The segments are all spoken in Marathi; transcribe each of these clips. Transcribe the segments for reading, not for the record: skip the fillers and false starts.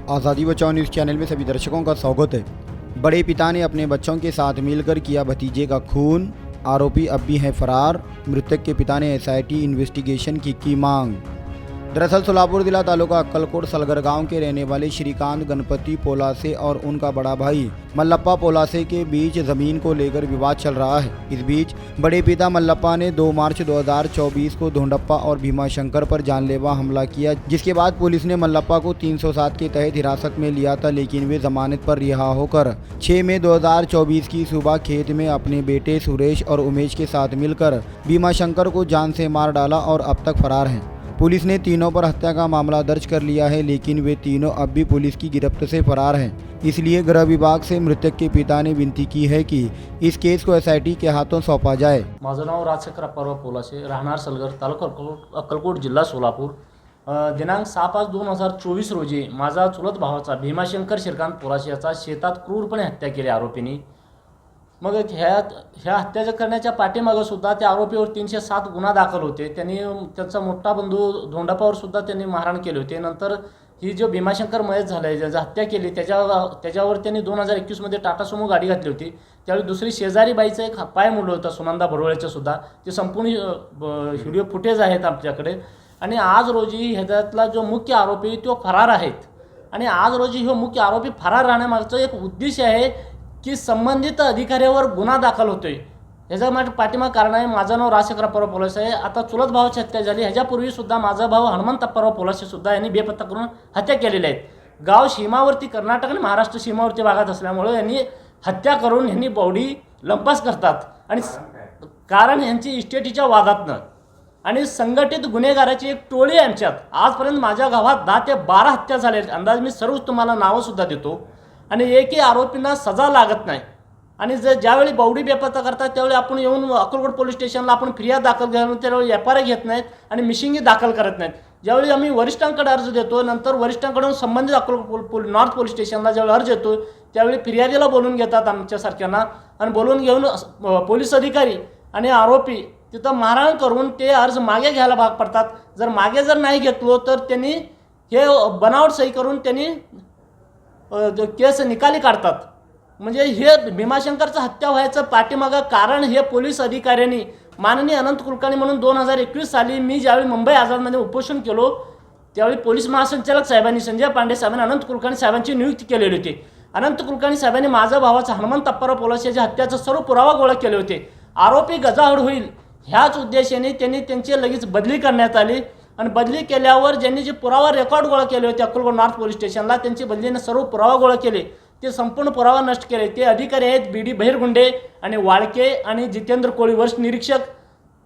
आज़ादी बचाओ न्यूज़ चैनल में सभी दर्शकों का स्वागत है। बड़े पिता ने अपने बच्चों के साथ मिलकर किया भतीजे का खून, आरोपी अब भी हैं फरार। मृतक के पिता ने एसआईटी इन्वेस्टिगेशन की मांग। दरअसल सोलापुर जिला तालुका अक्कलकोट सलगर गांव के रहने वाले श्रीकांत गणपति पोलासे और उनका बड़ा भाई मल्लप्पा पोलासे के बीच जमीन को लेकर विवाद चल रहा है। इस बीच बड़े पिता मल्लप्पा ने 2 मार्च 2024 को धोंडप्पा और भीमाशंकर पर जानलेवा हमला किया, जिसके बाद पुलिस ने मल्लप्पा को 307 के तहत हिरासत में लिया था, लेकिन वे जमानत पर रिहा होकर 6 मई 2024 की सुबह खेत में अपने बेटे सुरेश और उमेश के साथ मिलकर भीमाशंकर को जान से मार डाला और अब तक फरार हैं। पुलिस ने तीनों पर हत्या का मामला दर्ज कर लिया है, लेकिन वे तीनों अब भी पुलिस की गिरफ्त से फरार हैं। इसलिए गृह विभाग से मृतक के पिता ने विनती की है कि इस केस को एसआईटी के हाथों सौंपा जाए। माझं नाव राजशेखर अप्पाराव पोलासे, राहणार सलगर, तालुका अक्कलकोट, जिल्हा सोलापूर। दिनांक 6/5/2024 रोजी माझा चुलत भावाचा भीमाशंकर श्रीकांत पोलासे याचा शेतात क्रूरपणे हत्या केली आरोपींनी। मग ह्या हत्या करण्याच्या पाठीमागं सुद्धा त्या आरोपीवर 307 गुन्हा दाखल होते। त्यांनी त्यांचा मोठा बंधू धोंडप्पावर सुद्धा त्यांनी मारहाण केली होती। नंतर ही जो भीमाशंकर मयत झाला आहे, ज्याची हत्या केली, त्याच्यावर त्यांनी 2021 मध्ये टाटा सुमो गाडी घातली होती। त्यावेळी दुसरी शेजारी बाईचा एक पाय मोडला होता, सुनंदा भरोळेचा सुद्धा। ते संपूर्ण व्हिडिओ फुटेज आहेत आमच्याकडे। आणि आज रोजी ह्याच्यातला जो मुख्य आरोपी तो फरार आहेत। आणि आज रोजी हा मुख्य आरोपी फरार राहण्यामागचं एक उद्देश आहे की संबंधित अधिकाऱ्यावर गुन्हा दाखल होतोय। ह्याच्या पाठीमाग कारण आहे, माझं नाव राजशेखर अप्पाराव पोलासे आहे। आता चुलत भावाची हत्या झाली, ह्याच्यापूर्वी सुद्धा माझा भाऊ हनुमंत अप्पाराव पोलासे सुद्धा यांनी बेपत्ता करून हत्या केलेल्या आहेत। गाव सीमावर्ती, कर्नाटक आणि महाराष्ट्र सीमावर्ती भागात असल्यामुळे यांनी हत्या करून यांनी बॉडी लंपास करतात। आणि कारण यांची इस्टेटीच्या वादातनं आणि संघटित गुन्हेगाराची एक टोळी आमच्यात। आजपर्यंत माझ्या गावात 10 ते 12 हत्या झाल्या। अंदाज मी सर्व तुम्हाला नावं सुद्धा देतो। आणि एकही आरोपींना सजा लागत नाही। आणि ज्यावेळी बावडी बेपत्ता करतात त्यावेळी आपण येऊन अक्कलकोट पोलीस स्टेशनला आपण फिर्याद दाखल करून त्यावेळी एफआयआर घेत नाहीत आणि मिशिंगी दाखल करत नाहीत। ज्यावेळी आम्ही वरिष्ठांकडे अर्ज देतो, नंतर वरिष्ठांकडून संबंधित अक्कलकोट नॉर्थ पोलीस स्टेशनला ज्यावेळी अर्ज येतो त्यावेळी फिर्यादीला बोलून घेतात आमच्यासारख्यांना। आणि बोलून घेऊन पोलीस अधिकारी आणि आरोपी तिथं मारहाण करून ते अर्ज मागे घ्यायला भाग पडतात। जर नाही घेतलो तर त्यांनी हे बनावट सही करून त्यांनी केस निकाली काढतात। म्हणजे हे भीमाशंकरचं हत्या व्हायचं पाठीमागं कारण हे पोलीस अधिकाऱ्यांनी माननीय अनंत कुलकर्णी म्हणून 2021 साली मी ज्यावेळी मुंबई आझादमध्ये उपोषण केलो त्यावेळी पोलीस महासंचालक साहेबांनी, संजय पांडे साहेबांनी अनंत कुलकर्णी साहेबांची नियुक्ती केलेली होती। अनंत कुलकर्णी साहेबांनी माझा भावाचा हनुमंत अप्पाराव पोलासेच्या हत्याचा सर्व पुरावा गोळा केले होते। आरोपी गजाआड होईल ह्याच उद्देशाने त्यांनी त्यांची लगेच बदली करण्यात आली। आणि बदली केल्यावर ज्यांनी जे पुरावा रेकॉर्ड गोळा केले होते अक्कलकोट नॉर्थ पोलीस स्टेशनला, त्यांची बदलीने सर्व पुरावा गोळा केले, ते संपूर्ण पुरावा नष्ट केले। ते अधिकारी आहेत बीडी बहिरगुंडे आणि वाळके आणि जितेंद्र कोळी वरिष्ठ निरीक्षक,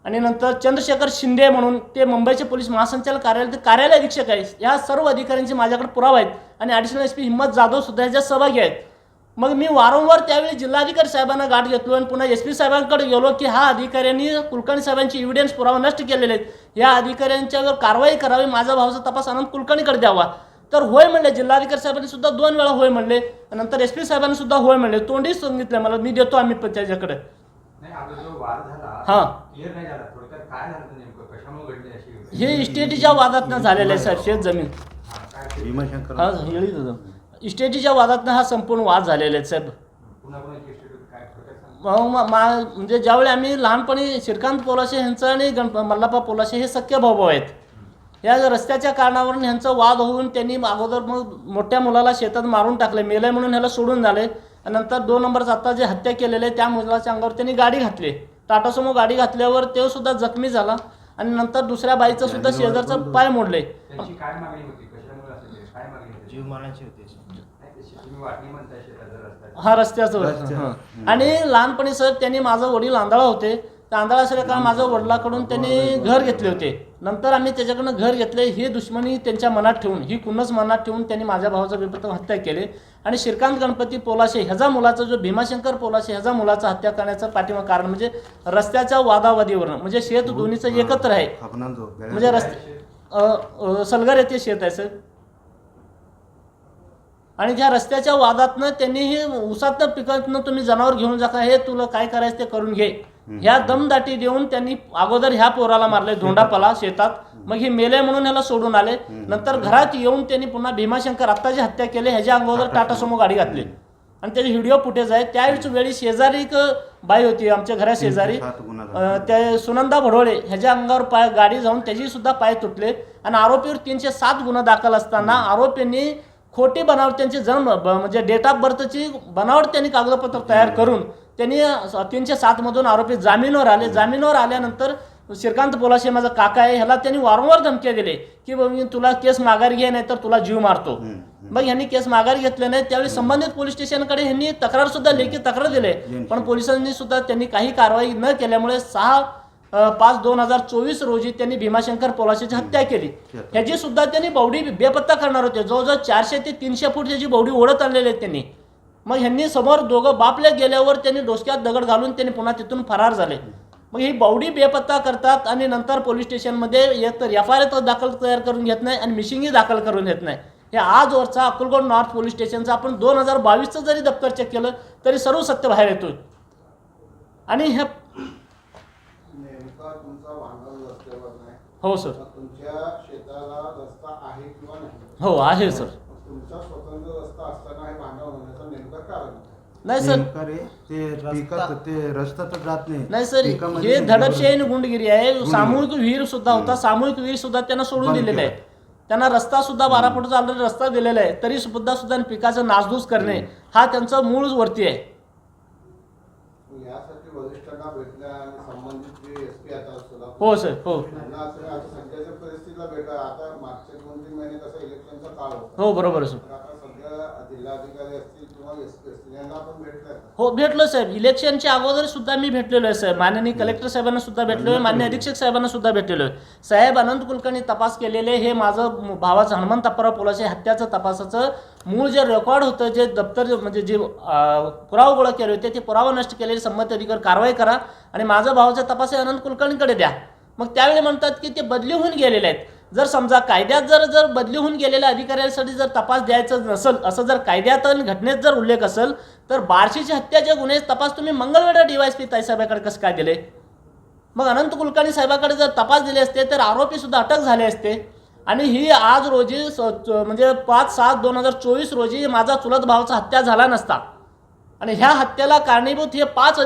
आणि नंतर चंद्रशेखर शिंदे म्हणून ते मुंबईचे पोलीस महासंचालक कार्यालय अधीक्षक आहेत। या सर्व अधिकाऱ्यांचे माझ्याकडे पुरावा आहेत। आणि ॲडिशनल एसपी हिम्मत जाधव सुद्धा याच्यात सहभागी आहेत। मग मी वारंवार त्यावेळी जिल्हाधिकारी साहेबांना गाठ घेतलो आणि पुन्हा एसपी साहेबांकडे गेलो की हा अधिकाऱ्यांनी कुलकर्णी साहेबांची एव्हिडन्स पुरावा नष्ट केलेले आहेत, या अधिकाऱ्यांच्यावर कारवाई करावी, माझा भावाचा तपास अनंत कुलकर्णीकडे द्यावा। तर होय म्हणले, जिल्हाधिकारी साहेबांनी सुद्धा 2 वेळा होय म्हणले, नंतर एसपी साहेबांनी सुद्धा होय म्हणले, तोंडी सांगितलं मला मी देतो आम्ही त्याच्याकडे। हां, हे इस्टेटीच्या वादातनं झालेलं आहे साहेब, शेत जमीन इस्टेटीच्या वादातनं हा संपूर्ण वाद झालेला आहे साहेब। म्हणजे ज्यावेळी आम्ही लहानपणी श्रीकांत पोलासे यांचं आणि मल्लप्पा पोलासे हे सख्खे भाऊ आहेत। या रस्त्याच्या कारणावरून ह्यांचा वाद होऊन त्यांनी अगोदर मग मोठ्या मुलाला शेतात मारून टाकले, मेले म्हणून ह्याला सोडून झाले। नंतर 2 नंबरचा आता जे हत्या केलेले त्या मुलाच्या अंगावर त्यांनी गाडी घातली, टाटा सुमो गाडी घातल्यावर ते सुद्धा जखमी झाला। आणि नंतर दुसऱ्या बाईचं सुद्धा शेजारचा पाय मोडले। हा रस्त्याचं। आणि लहानपणी साहेब त्यांनी माझा वडील आंधळा होते, त्या आंधळा असल्या कारण माझ्या वडिलाकडून त्यांनी घर घेतले होते। नंतर आम्ही त्याच्याकडनं घर घेतले, ही दुश्मनी त्यांच्या मनात ठेवून, ही खुन्नस मनात ठेवून त्यांनी माझ्या भावाचा बेपत्ता हत्या केली। आणि श्रीकांत गणपती पोलासे ह्याचा मुलाचा जो भीमाशंकर पोलासे ह्याचा मुलाचा हत्या करण्याचं पाठीमाग कारण म्हणजे रस्त्याच्या वादावादीवरून, म्हणजे शेत दोन्हीचं एकत्र आहे। म्हणजे रस्ते सलगर येथे शेत आहे सर। आणि त्या रस्त्याच्या वादातनं त्यांनी हे उसातनं पिकातनं तुम्ही जनावर घेऊन जा, हे तुला काय करायचं ते करून घे, ह्या दमदाटी देऊन त्यांनी अगोदर ह्या पोराला मारले धोंडापाला शेतात, मग हे मेले म्हणून ह्याला सोडून आले. नंतर घरात येऊन त्यांनी पुन्हा भीमाशंकर आत्ता जी हत्या केली ह्याच्या अंगावर टाटा सुमो गाडी घातली आणि त्याचे व्हिडिओ फुटेज आहे. त्यावेळेस वेळी शेजारी एक बाई होती आमच्या घरा शेजारी, त्या सुनंदा भडोळे, ह्याच्या अंगावर गाडी जाऊन त्याची सुद्धा पाय तुटले आणि आरोपीवर 307 गुन्हा दाखल असताना आरोपींनी खोटी बनावट त्यांची जन्म म्हणजे डेट ऑफ बर्थची बनावट त्यांनी कागदपत्र तयार करून त्यांनी 307 मधून आरोपी जामीनवर आले. जामीनवर आल्यानंतर श्रीकांत पोलाशे माझा काका आहे, ह्याला त्यांनी वारंवार धमक्या दिले की मी तुला केस माघार घे नाही तर तुला जीव मारतो. मग ह्यांनी केस माघार घेतले नाही. त्यावेळी संबंधित पोलीस स्टेशनकडे ह्यांनी तक्रार सुद्धा लेखी तक्रार दिले, पण पोलिसांनी सुद्धा त्यांनी काही कारवाई न केल्यामुळे 6/5/2024 रोजी त्यांनी भीमाशंकर पोलाशेची हत्या केली. ह्याची सुद्धा त्यांनी बावडी बेपत्ता करणार होते. जवळजवळ 400 ते 300 फूट ह्याची बावडी ओढत आणलेली आहेत त्यांनी. मग ह्यांनी समोर दोघं बापले गेल्यावर त्यांनी डोसक्यात दगड घालून त्यांनी पुन्हा तिथून फरार झाले. मग ही बावडी बेपत्ता करतात आणि नंतर पोलीस स्टेशनमध्ये एक तर FIR दाखल तयार करून घेत नाही आणि मिशिंगही दाखल करून घेत नाही. हे आजवरचा अक्कलकोट नॉर्थ पोलीस स्टेशनचा आपण 2022चं जरी दप्तर चेक केलं तरी सर्व सत्य बाहेर येतोय. आणि हे हो सर, तुमच्या शेताला रस्ता आहे किंवा नाही? हो आहे सर. तुमचा स्वतंत्र रस्ता असताना हे भांडण होण्याचं नेमकं कारण नाही सर, ते रस्ता तर जात नाही सर, हे दडपशाही आणि गुंडगिरी आहे. सामूहिक विहीर सुद्धा होता, सामूहिक विहीर सुद्धा त्यांना सोडून दिलेला आहे. त्यांना रस्ता सुद्धा 12 फुटाचा ऑलरेडी रस्ता दिलेला आहे, तरी सुद्धा पिकाचं नासधूस करणे हा त्यांचा मूळच वरती आहे. यासाठी वरिष्ठांना भेटल्या आणि संबंधित जे SP आता सोलापूर, हो सर, हो त्यांना असं सध्याच्या परिस्थितीला भेटा. आता मागचे 2-3 महिने कसं इलेक्शनचा काळ होता, हो बरोबर सर. तर आता सध्या जिल्हाधिकारी असतील किंवा SP असतील यांना आपण भेटल्या? हो भेटलो साहेब, इलेक्शनच्या अगोदर सुद्धा मी भेटलेलो आहे साहेब. माननीय कलेक्टर साहेबांना सुद्धा भेटलो आहे, माननीय अधीक्षक साहेबांना सुद्धा भेटलेलो आहे. साहेब अनंत कुलकर्णी तपास केलेले हे माझं भावाचं हनुमंत अप्पाराव पोलाशे हत्याचं तपासाचं मूळ जे रेकॉर्ड होतं, जे दप्तर म्हणजे जे पुरावा गोळा केले होते ते पुरावा नष्ट केलेले संबंधित अधिकारी कारवाई करा आणि माझा भावाचा तपास अनंत कुलकर्णीकडे द्या. मग त्यावेळी म्हणतात की ते बदली होऊन गेलेले आहेत. जर समजा कायद्यात जर बदली होऊन गेलेल्या अधिकाऱ्यांसाठी जर तपास द्यायचं नसेल, असं जर कायद्यात आणि घटनेत जर उल्लेख असेल, तर बार्शीच्या हत्याच्या गुन्ह्याचे तपास तुम्ही मंगळवेढा DYSP ताईसाहेबांकडे कसं काय दिले? मग अनंत कुलकर्णी साहेबांकडे जर तपास दिले असते तर आरोपी सुद्धा अटक झाले असते. आणि ही आज रोजी म्हणजे 5/7/2024 रोजी माझा चुलत भावाचा हत्या झाला नसता आणि ह्या हत्येला कारणीभूत हे 5